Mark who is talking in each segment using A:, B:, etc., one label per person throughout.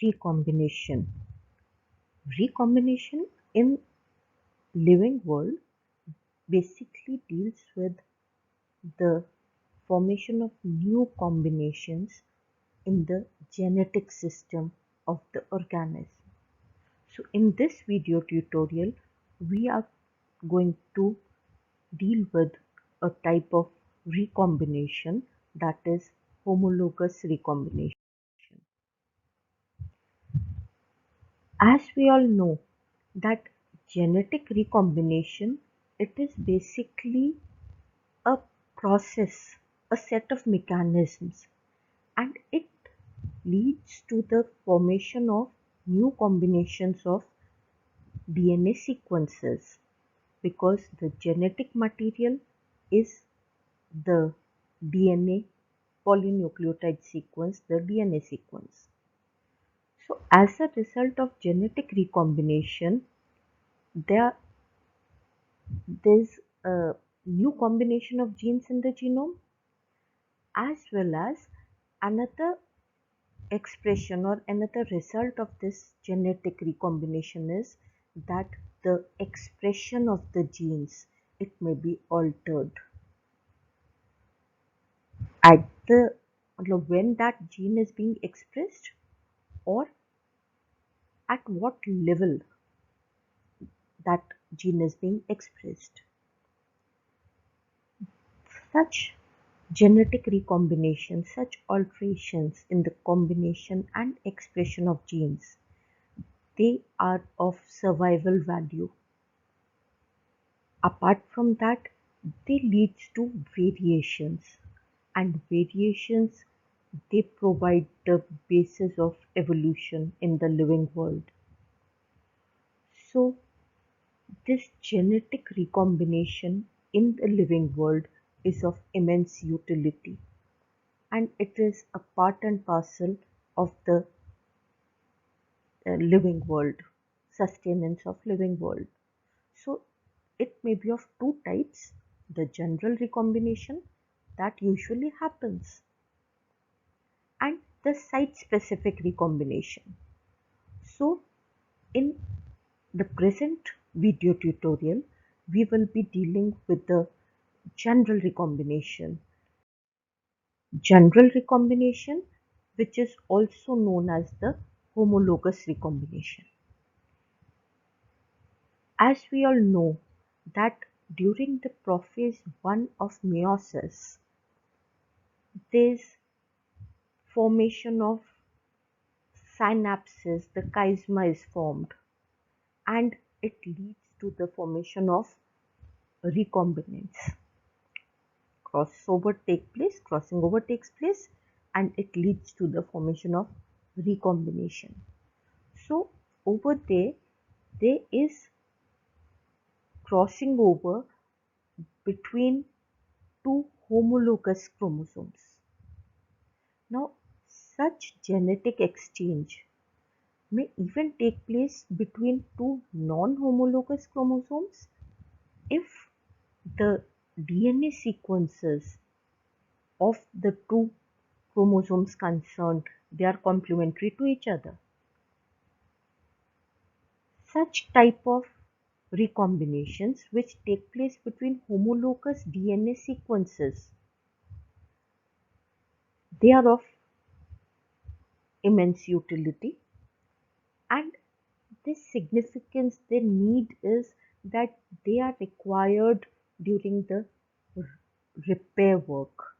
A: Recombination. Recombination in living world basically deals with the formation of new combinations in the genetic system of the organism. So in this video tutorial, we are going to deal with a type of recombination, that is homologous recombination. As we all know that genetic recombination, it is basically a process, a set of mechanisms, and it leads to the formation of new combinations of DNA sequences, because the genetic material is the DNA polynucleotide sequence, the DNA sequence. So as a result of genetic recombination, there there's a new combination of genes in the genome, as well as another expression or another result of this genetic recombination is that the expression of the genes, it may be altered at the when that gene is being expressed, or at what level that gene is being expressed. Such genetic recombination, such alterations in the combination and expression of genes, they are of survival value. Apart from that, they lead to variations, and variations, they provide the basis of evolution in the living world. So this genetic recombination in the living world is of immense utility, and it is a part and parcel of the living world, sustenance of living world. So it may be of two types: the general recombination that usually happens, and the site specific recombination. So in the present video tutorial, we will be dealing with the general recombination. General recombination, which is also known as the homologous recombination. As we all know that during the prophase 1 of meiosis, there's formation of synapses, the chiasma is formed, and it leads to the formation of recombinants. Crossing over takes place, and it leads to the formation of recombination. So over there is crossing over between two homologous chromosomes. Now, such genetic exchange may even take place between two non-homologous chromosomes if the DNA sequences of the two chromosomes concerned, they are complementary to each other. Such type of recombinations which take place between homologous DNA sequences, they are of immense utility, and this significance, their need is that they are required during the repair work,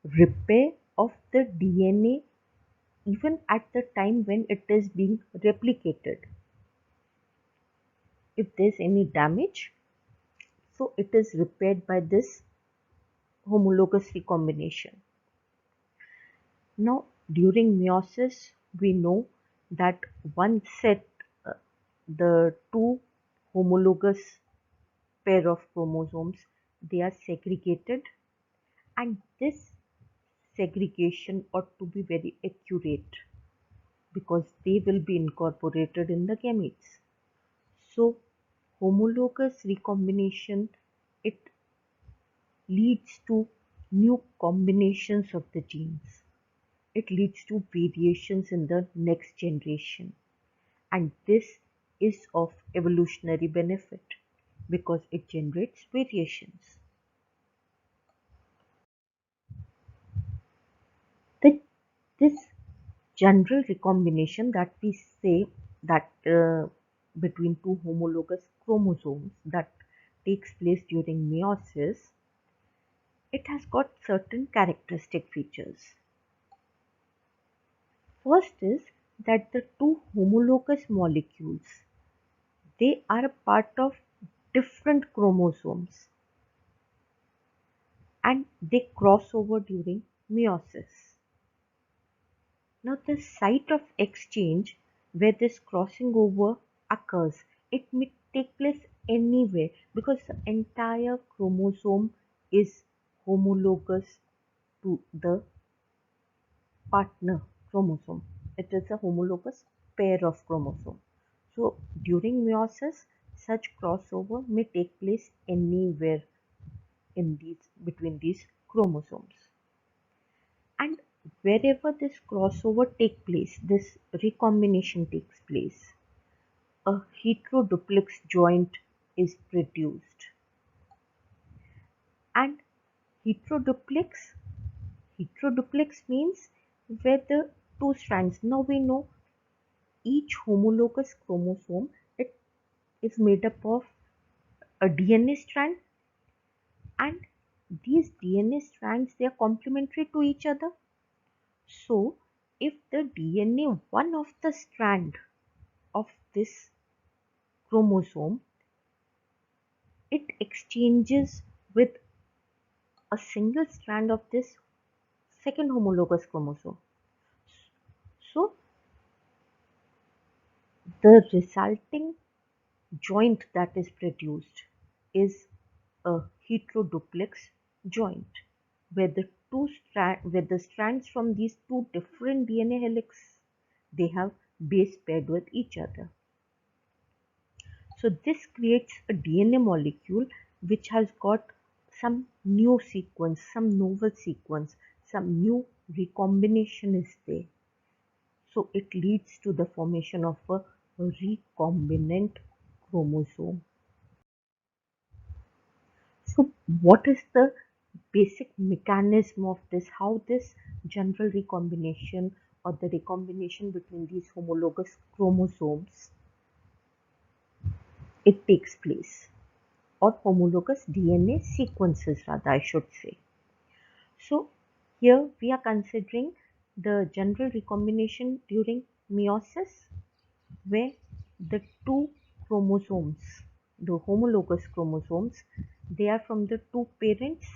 A: repair of the DNA, even at the time when it is being replicated. If there's any damage, so it is repaired by this homologous recombination. Now during meiosis, we know that one set, the two homologous pair of chromosomes, they are segregated, and this segregation ought to be very accurate because they will be incorporated in the gametes. So homologous recombination, it leads to new combinations of the genes. it leads to variations in the next generation. And this is of evolutionary benefit because it generates variations. The, this general recombination that we say that between two homologous chromosomes that takes place during meiosis, it has got certain characteristic features. First is that the two homologous molecules, they are a part of different chromosomes and they cross over during meiosis. Now the site of exchange where this crossing over occurs, it may take place anywhere because the entire chromosome is homologous to the partner chromosome. It is a homologous pair of chromosomes. So during meiosis, such crossover may take place anywhere in these between these chromosomes. And wherever this crossover takes place, this recombination takes place, a heteroduplex joint is produced. And heteroduplex, heteroduplex means where the two strands. Now we know each homologous chromosome, it is made up of a DNA strand, and these DNA strands, they are complementary to each other. So if the DNA, one of the strand of this chromosome, it exchanges with a single strand of this second homologous chromosome. So the resulting joint that is produced is a heteroduplex joint where the strands from these two different DNA helix, they have base paired with each other. So this creates a DNA molecule which has got some new sequence, some novel sequence, some new recombination is there. So it leads to the formation of a recombinant chromosome. So what is the basic mechanism of this? How this general recombination or the recombination between these homologous chromosomes, it takes place, or homologous DNA sequences rather I should say. So here we are considering the general recombination during meiosis where the two chromosomes, the homologous chromosomes, they are from the two parents.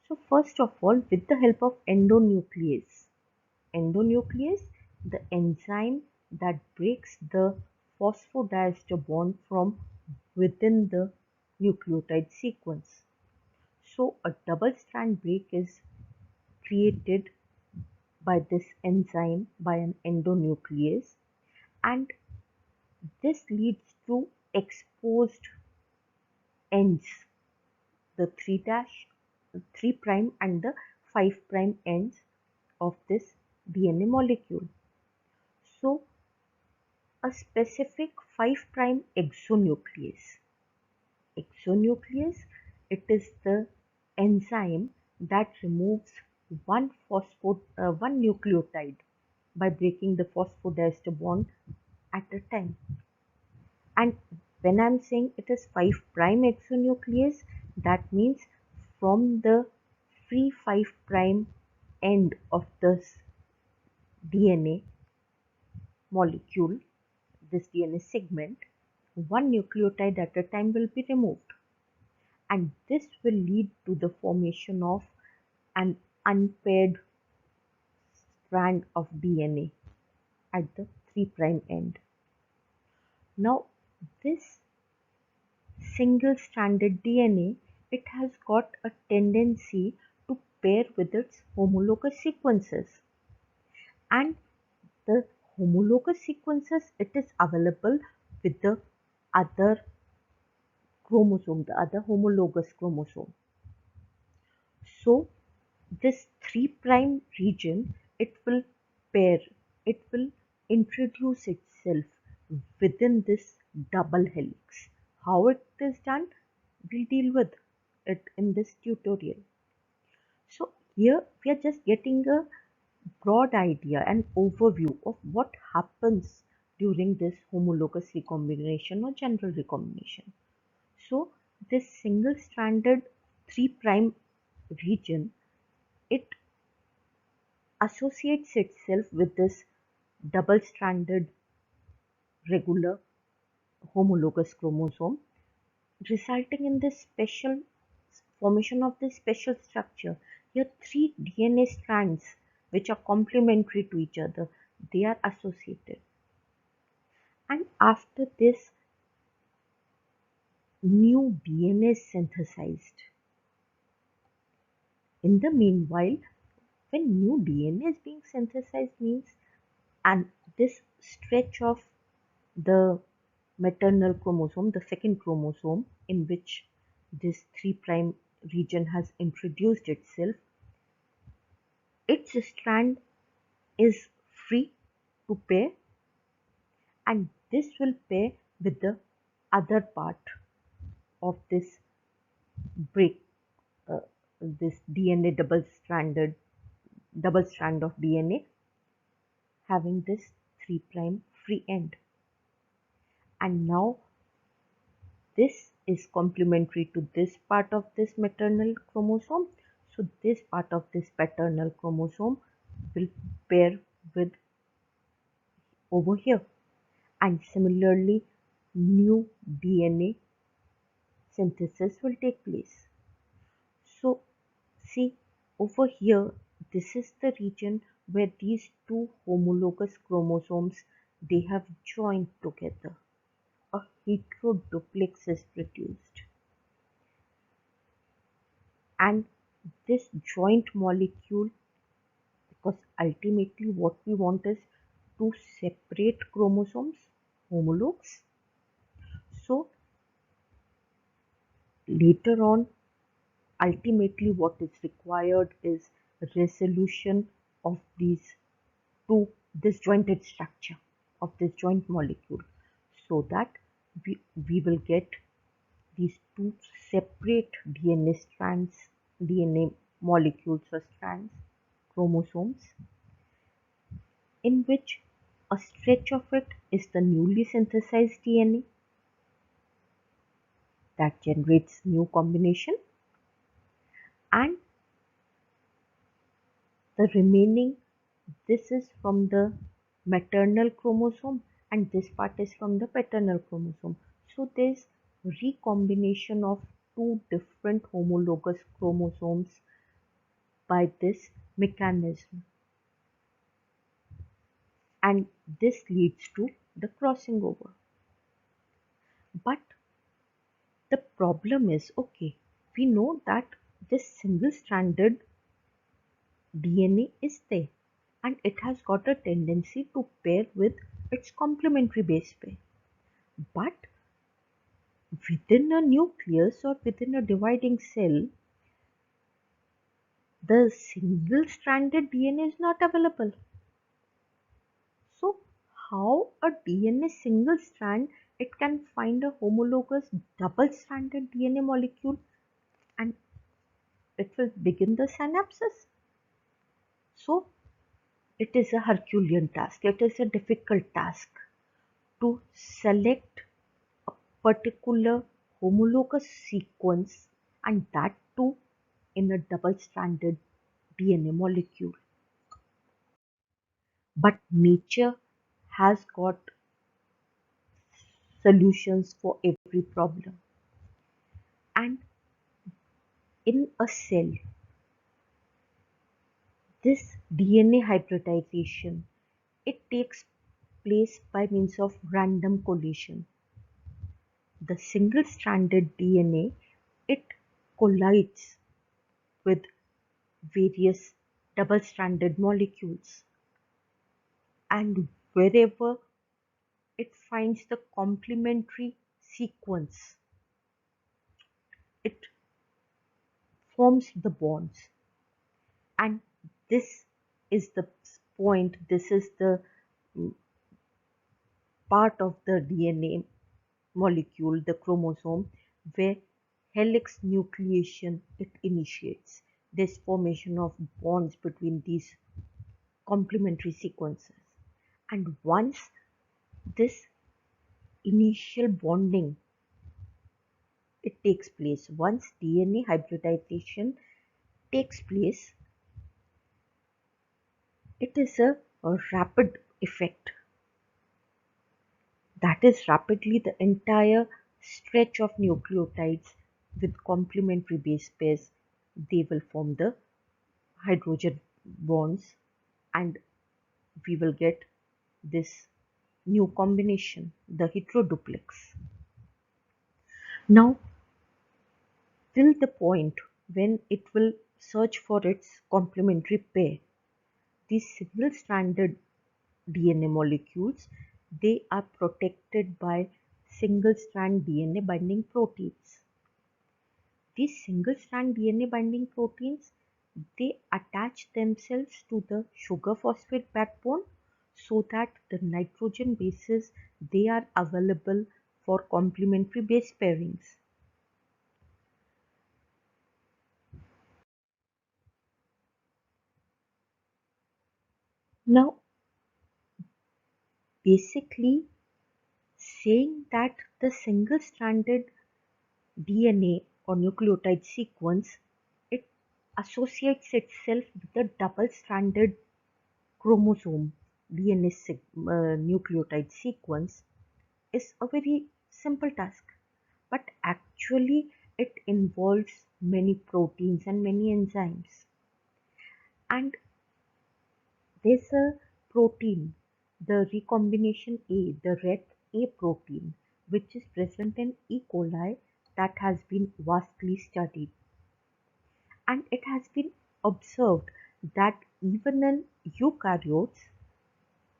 A: So first of all, with the help of endonuclease, the enzyme that breaks the phosphodiester bond from within the nucleotide sequence. So a double strand break is created by this enzyme by an endonuclease, and this leads to exposed ends, the 3 dash 3 prime and the 5 prime ends of this DNA molecule. So a specific 5 prime exonuclease, it is the enzyme that removes one nucleotide by breaking the phosphodiester bond at a time. And when I'm saying it is 5 prime exonuclease, that means from the free 5 prime end of this DNA molecule, this DNA segment, one nucleotide at a time will be removed. And this will lead to the formation of an unpaired strand of DNA at the 3 prime end. Now, this single stranded DNA, it has got a tendency to pair with its homologous sequences, and the homologous sequences, it is available with the other chromosome, the other homologous chromosome. So this 3' region, it will pair, it will introduce itself within this double helix. How it is done, we'll deal with it in this tutorial. So here we are just getting a broad idea and overview of what happens during this homologous recombination or general recombination. So this single stranded 3' region, it associates itself with this double stranded regular homologous chromosome, resulting in this special formation of this special structure. Here three DNA strands which are complementary to each other, they are associated. And after this, new DNA is synthesized. In the meanwhile, when new DNA is being synthesized means, and this stretch of the maternal chromosome, the second chromosome in which this 3' region has introduced itself, its strand is free to pair, and this will pair with the other part of this break, uh, this DNA double strand of DNA having this 3' free end. And now this is complementary to this part of this maternal chromosome. So this part of this paternal chromosome will pair with over here. And similarly, new DNA synthesis will take place. So see over here, this is the region where these two homologous chromosomes, they have joined together. A heteroduplex is produced, and this joint molecule, because ultimately what we want is to separate chromosomes, homologs. So later on, ultimately what is required is resolution of these two, this jointed structure of this joint molecule, so that we will get these two separate DNA strands, DNA molecules or strands, chromosomes, in which a stretch of it is the newly synthesized DNA that generates new combination, and the remaining, this is from the maternal chromosome and this part is from the paternal chromosome. So there's recombination of two different homologous chromosomes by this mechanism, and this leads to the crossing over. But the problem is, okay, we know that this single stranded DNA is there and it has got a tendency to pair with its complementary base pair. But within a nucleus or within a dividing cell, the single stranded DNA is not available. So how a DNA single strand, it can find a homologous double stranded DNA molecule and it will begin the synapsis? So it is a Herculean task, it is a difficult task to select a particular homologous sequence, and that too in a double stranded DNA molecule. But nature has got solutions for every problem. And in a cell, this DNA hybridization, it takes place by means of random collision. The single stranded DNA, it collides with various double stranded molecules, and wherever it finds the complementary sequence, it forms the bonds. And this is the point, this is the mm, part of the DNA molecule, the chromosome, where helix nucleation it initiates. This formation of bonds between these complementary sequences. And once this initial bonding it takes place, once DNA hybridization takes place, it is a rapid effect. That is rapidly the entire stretch of nucleotides with complementary base pairs, they will form the hydrogen bonds and we will get this new combination, the heteroduplex. Now, till the point when it will search for its complementary pair, these single-stranded DNA molecules, they are protected by single-strand DNA binding proteins. These single-strand DNA binding proteins, they attach themselves to the sugar phosphate backbone so that the nitrogen bases they are available for complementary base pairings. Now, basically saying that the single-stranded DNA or nucleotide sequence, it associates itself with the double-stranded chromosome DNA nucleotide sequence is a very simple task, but actually it involves many proteins and many enzymes. And there's a protein, the recombination A, the red A protein, which is present in E. coli that has been vastly studied. And it has been observed that even in eukaryotes,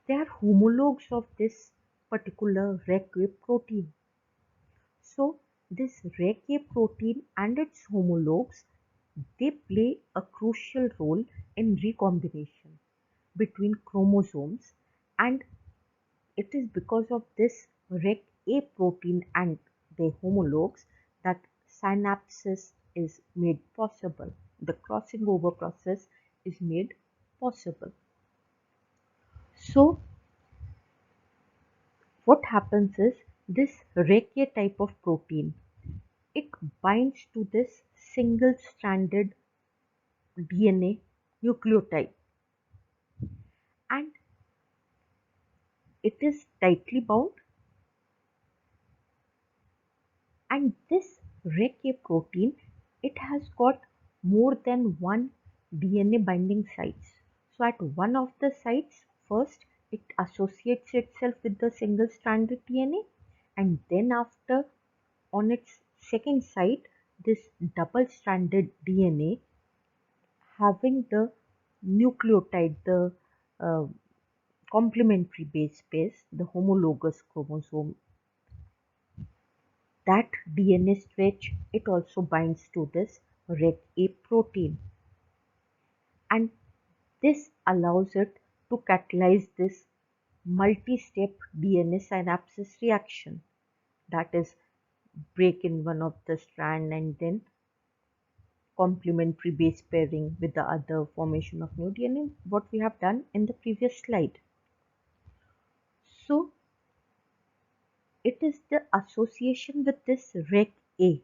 A: they are homologues of this particular rec A protein. So this rec A protein and its homologues, they play a crucial role in recombination between chromosomes, and it is because of this rec A protein and their homologues that synapsis is made possible. The crossing over process is made possible. So what happens is this rec A type of protein, it binds to this single stranded DNA nucleotide and it is tightly bound, and this rec A protein, it has got more than one DNA binding sites. So at one of the sites, first it associates itself with the single stranded DNA, and then after on its second site, this double stranded DNA having the nucleotide, the uh, complementary base pairs, the homologous chromosome, that DNA stretch, it also binds to this rec A protein, and this allows it to catalyze this multi-step DNA synapsis reaction, that is break in one of the strand and then complementary base pairing with the other, formation of new DNA, what we have done in the previous slide. So it is the association with this rec A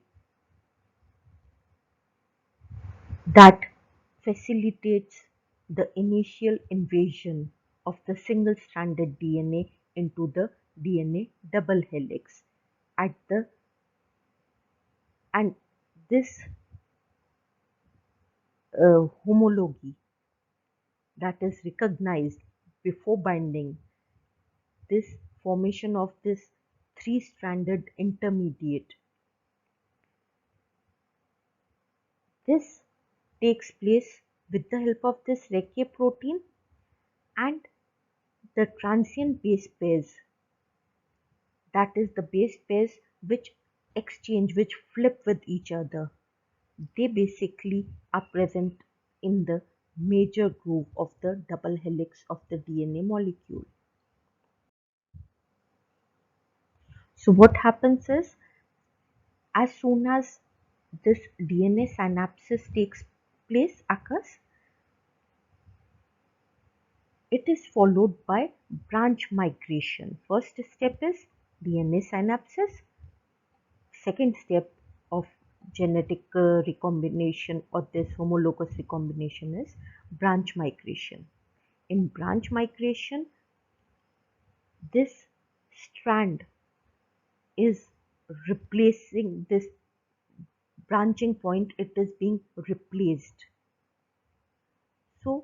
A: that facilitates the initial invasion of the single-stranded DNA into the DNA double helix at the, and this homology that is recognized before binding, this formation of this three-stranded intermediate, this takes place with the help of this rec A protein, and the transient base pairs, that is the base pairs which exchange, which flip with each other, they basically are present in the major groove of the double helix of the DNA molecule. So what happens is, as soon as this DNA synapsis takes place, occurs, it is followed by branch migration. First step is DNA synapsis. Second step of genetic recombination or this homologous recombination is branch migration. In branch migration, this strand is replacing this branching point, it is being replaced. So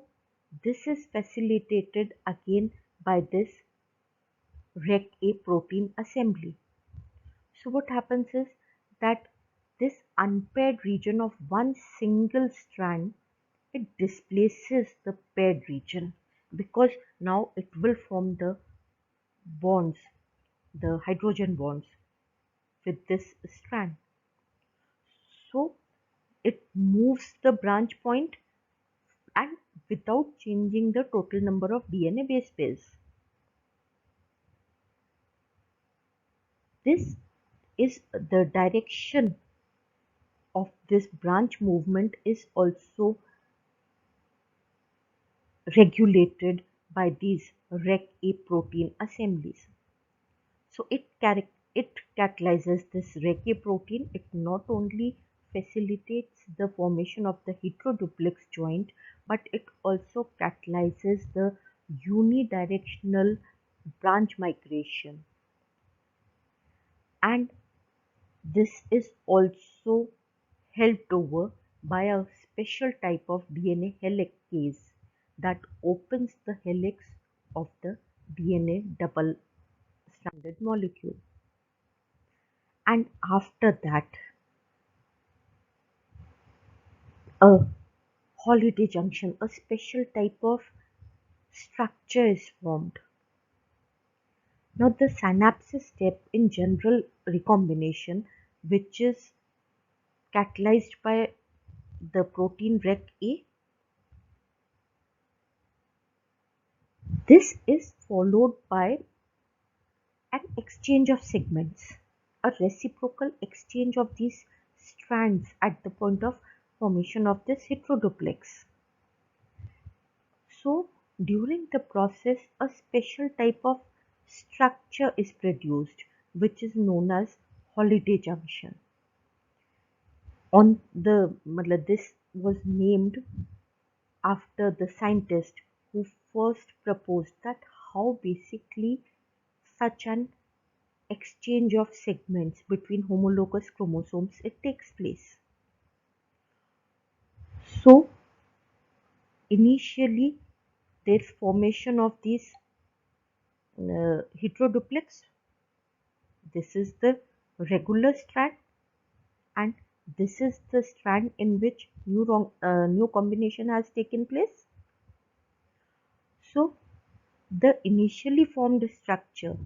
A: this is facilitated again by this Rec-A protein assembly. So what happens is that this unpaired region of one single strand, it displaces the paired region, because now it will form the bonds, the hydrogen bonds with this strand. So it moves the branch point and without changing the total number of DNA base pairs. This is the direction of this branch movement is also regulated by these Rec-A protein assemblies. So it catalyzes this Rec-A protein. It not only facilitates the formation of the heteroduplex joint, but it also catalyzes the unidirectional branch migration. And this is also helped over by a special type of DNA helicase that opens the helix of the DNA double stranded molecule. And after that, a Holliday junction, a special type of structure is formed. Now, the synapsis step in general recombination, which is catalyzed by the protein Rec-A, this is followed by an exchange of segments, a reciprocal exchange of these strands at the point of formation of this heteroduplex. So, during the process, a special type of structure is produced, which is known as Holliday junction. This was named after the scientist who first proposed that how basically such an exchange of segments between homologous chromosomes it takes place. So initially there's formation of these heteroduplex. This is the regular strand, and this is the strand in which new combination has taken place. So the initially formed structure,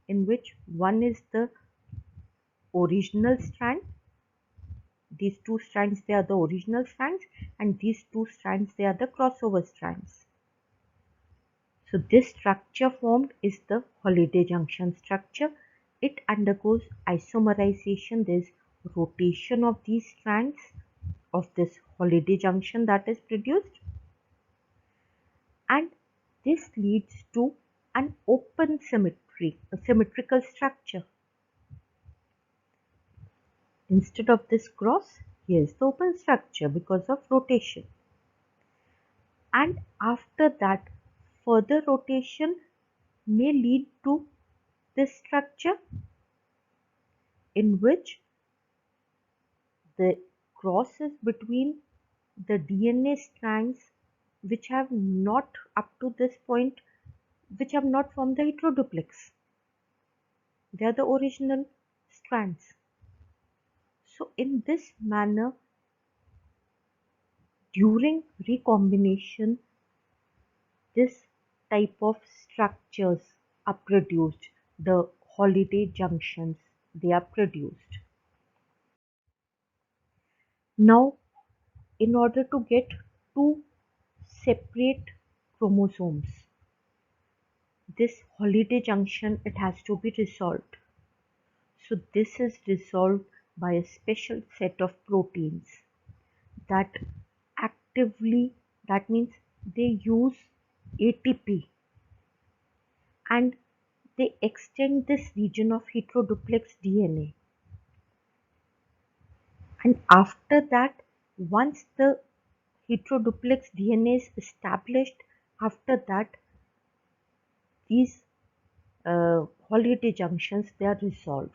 A: in which one is the original strand, these two strands they are the original strands, and these two strands they are the crossover strands. So this structure formed is the Holliday junction structure. It undergoes isomerization. There is rotation of these strands of this Holliday junction that is produced, and this leads to an open symmetry, a symmetrical structure. Instead of this cross, here is the open structure because of rotation. And after that, further rotation may lead to this structure, in which the crosses between the DNA strands which have not up to this point, which have not formed the heteroduplex. They are the original strands. So in this manner, during recombination, this type of structures are produced. The Holliday junctions, they are produced. Now, in order to get two separate chromosomes. This Holliday junction, it has to be resolved. So this is resolved by a special set of proteins that actively, that means they use ATP and they extend this region of heteroduplex DNA. And after that, once the heteroduplex DNA is established, after that, these Holliday junctions, they are resolved.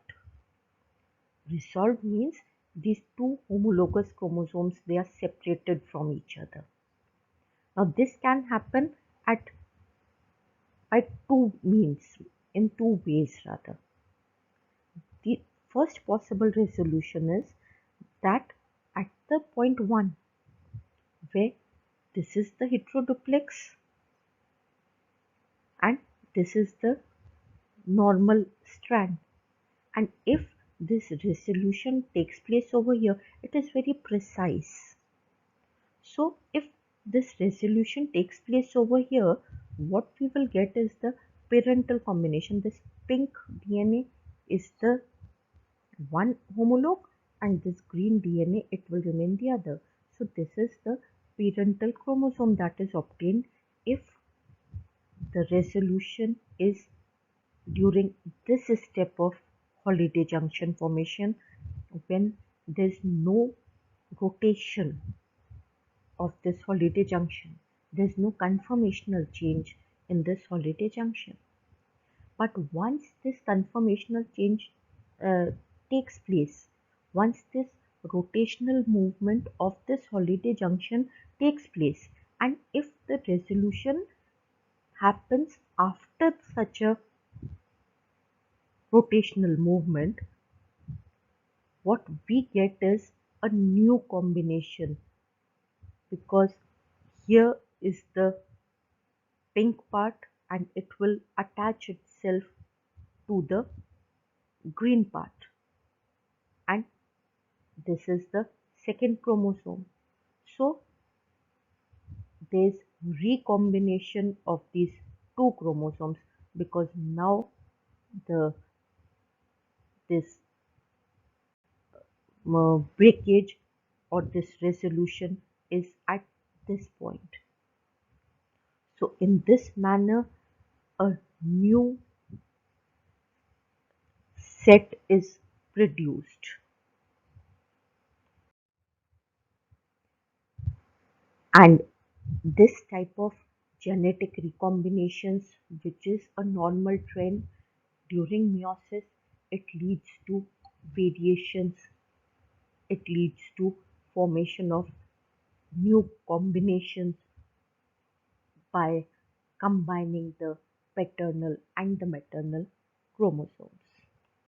A: Resolved means these two homologous chromosomes, they are separated from each other. Now this can happen at by two means, in two ways rather. The first possible resolution is that at the point 1, where this is the heteroduplex and this is the normal strand, and if this resolution takes place over here, it is very precise. So if this resolution takes place over here, what we will get is the parental combination. This pink DNA is the one homolog and this green DNA, it will remain the other. So this is the parental chromosome that is obtained if the resolution is during this step of Holliday junction formation, when there is no rotation of this Holliday junction. There is no conformational change in this Holliday junction. But once this conformational change uh, takes place, once this rotational movement of this Holliday junction takes place, and if the resolution happens after such a rotational movement, what we get is a new combination, because here is the pink part and it will attach itself to the green part, and this is the second chromosome. So there's recombination of these two chromosomes, because now the this breakage or this resolution is at this point. So in this manner, a new set is produced. And this type of genetic recombinations, which is a normal trend during meiosis, it leads to variations, it leads to formation of new combinations by combining the paternal and the maternal chromosomes.